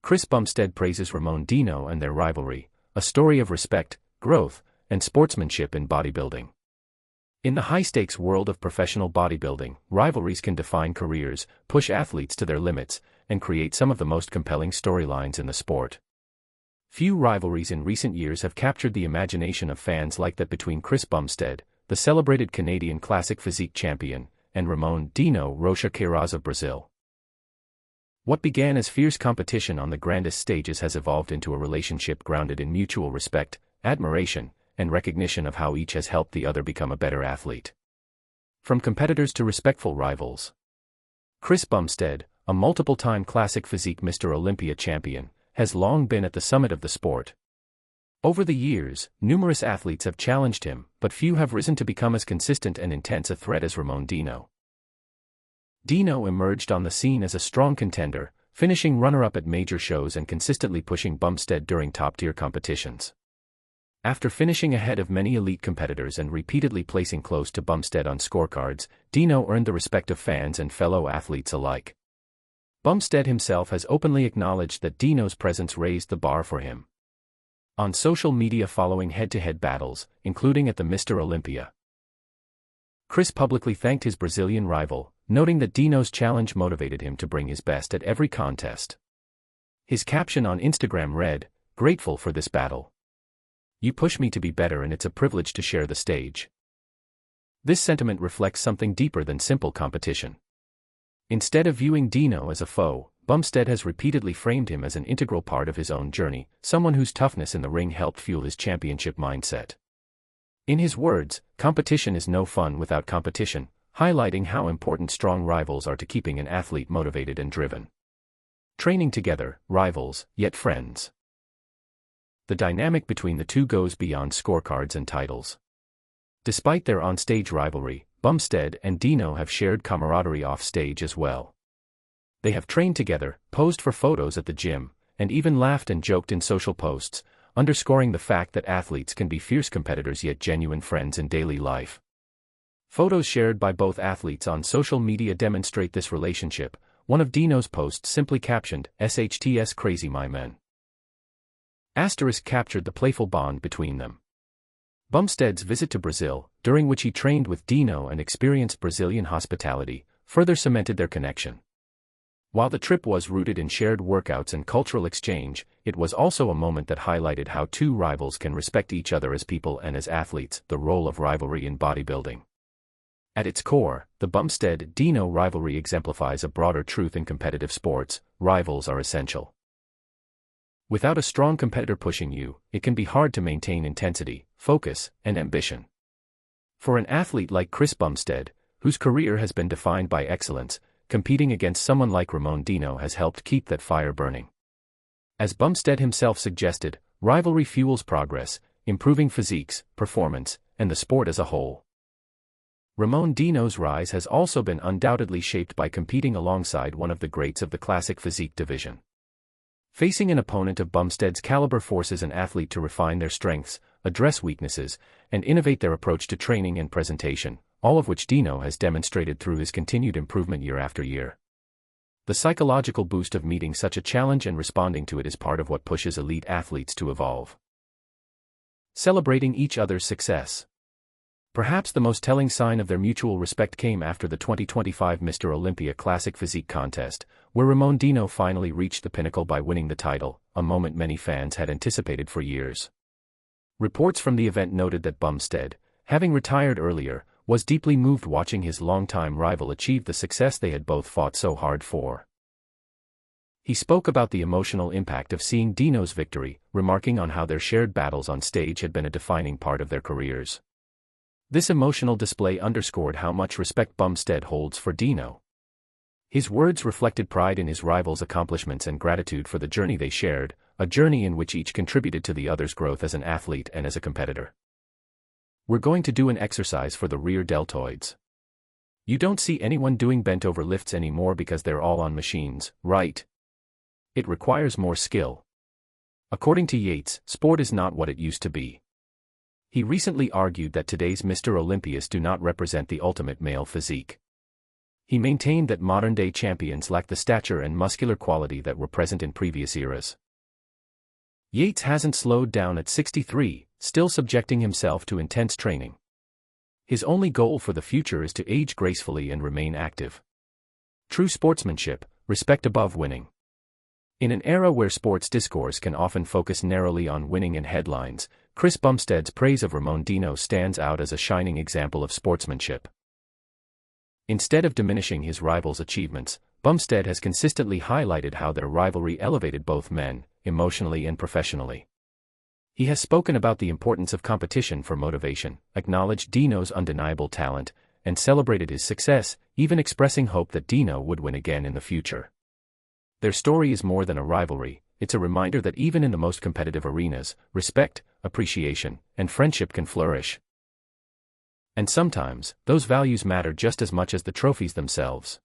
Chris Bumstead praises Ramon and their rivalry, a story of respect, growth, and sportsmanship in bodybuilding. In the high-stakes world of professional bodybuilding, rivalries can define careers, push athletes to their limits, and create some of the most compelling storylines in the sport. Few rivalries in recent years have captured the imagination of fans like that between Chris Bumstead, the celebrated Canadian classic physique champion, and Ramon Rocha Queiroz of Brazil. What began as fierce competition on the grandest stages has evolved into a relationship grounded in mutual respect, admiration, and recognition of how each has helped the other become a better athlete. From competitors to respectful rivals. Chris Bumstead, a multiple-time classic physique Mr. Olympia champion, has long been at the summit of the sport. Over the years, numerous athletes have challenged him, but few have risen to become as consistent and intense a threat as Ramon Dino emerged on the scene as a strong contender, finishing runner-up at major shows and consistently pushing Bumstead during top-tier competitions. After finishing ahead of many elite competitors and repeatedly placing close to Bumstead on scorecards, Dino earned the respect of fans and fellow athletes alike. Bumstead himself has openly acknowledged that Dino's presence raised the bar for him on social media following head-to-head battles, including at the Mr. Olympia. Chris publicly thanked his Brazilian rival, noting that Dino's challenge motivated him to bring his best at every contest. His caption on Instagram read, "Grateful for this battle. You push me to be better and it's a privilege to share the stage." This sentiment reflects something deeper than simple competition. Instead of viewing Dino as a foe, Bumstead has repeatedly framed him as an integral part of his own journey, someone whose toughness in the ring helped fuel his championship mindset. In his words, competition is no fun without competition, highlighting how important strong rivals are to keeping an athlete motivated and driven. Training together, rivals, yet friends. The dynamic between the two goes beyond scorecards and titles. Despite their on-stage rivalry, Bumstead and Dino have shared camaraderie off-stage as well. They have trained together, posed for photos at the gym, and even laughed and joked in social posts, underscoring the fact that athletes can be fierce competitors yet genuine friends in daily life. Photos shared by both athletes on social media demonstrate this relationship. One of Dino's posts simply captioned, "SHTS Crazy My Men." Asterisk captured the playful bond between them. Bumstead's visit to Brazil, during which he trained with Dino and experienced Brazilian hospitality, further cemented their connection. While the trip was rooted in shared workouts and cultural exchange, it was also a moment that highlighted how two rivals can respect each other as people and as athletes, the role of rivalry in bodybuilding. At its core, the Bumstead-Dino rivalry exemplifies a broader truth in competitive sports: rivals are essential. Without a strong competitor pushing you, it can be hard to maintain intensity, focus, and ambition. For an athlete like Chris Bumstead, whose career has been defined by excellence, competing against someone like Ramon Dino has helped keep that fire burning. As Bumstead himself suggested, rivalry fuels progress, improving physiques, performance, and the sport as a whole. Ramon Dino's rise has also been undoubtedly shaped by competing alongside one of the greats of the classic physique division. Facing an opponent of Bumstead's caliber forces an athlete to refine their strengths, address weaknesses, and innovate their approach to training and presentation, all of which Dino has demonstrated through his continued improvement year after year. The psychological boost of meeting such a challenge and responding to it is part of what pushes elite athletes to evolve. Celebrating each other's success. Perhaps the most telling sign of their mutual respect came after the 2025 Mr. Olympia Classic Physique contest, where Ramon Dino finally reached the pinnacle by winning the title, a moment many fans had anticipated for years. Reports from the event noted that Bumstead, having retired earlier, was deeply moved watching his longtime rival achieve the success they had both fought so hard for. He spoke about the emotional impact of seeing Dino's victory, remarking on how their shared battles on stage had been a defining part of their careers. This emotional display underscored how much respect Bumstead holds for Dino. His words reflected pride in his rival's accomplishments and gratitude for the journey they shared, a journey in which each contributed to the other's growth as an athlete and as a competitor. "We're going to do an exercise for the rear deltoids. You don't see anyone doing bent-over lifts anymore because they're all on machines, right? It requires more skill. According to Yates, sport is not what it used to be." He recently argued that today's Mr. Olympias do not represent the ultimate male physique. He maintained that modern-day champions lack the stature and muscular quality that were present in previous eras. Yates hasn't slowed down at 63, still subjecting himself to intense training. His only goal for the future is to age gracefully and remain active. True sportsmanship, respect above winning. In an era where sports discourse can often focus narrowly on winning and headlines, Chris Bumstead's praise of Ramon stands out as a shining example of sportsmanship. Instead of diminishing his rival's achievements, Bumstead has consistently highlighted how their rivalry elevated both men, emotionally and professionally. He has spoken about the importance of competition for motivation, acknowledged Dino's undeniable talent, and celebrated his success, even expressing hope that Dino would win again in the future. Their story is more than a rivalry, it's a reminder that even in the most competitive arenas, respect, appreciation, and friendship can flourish. And sometimes, those values matter just as much as the trophies themselves.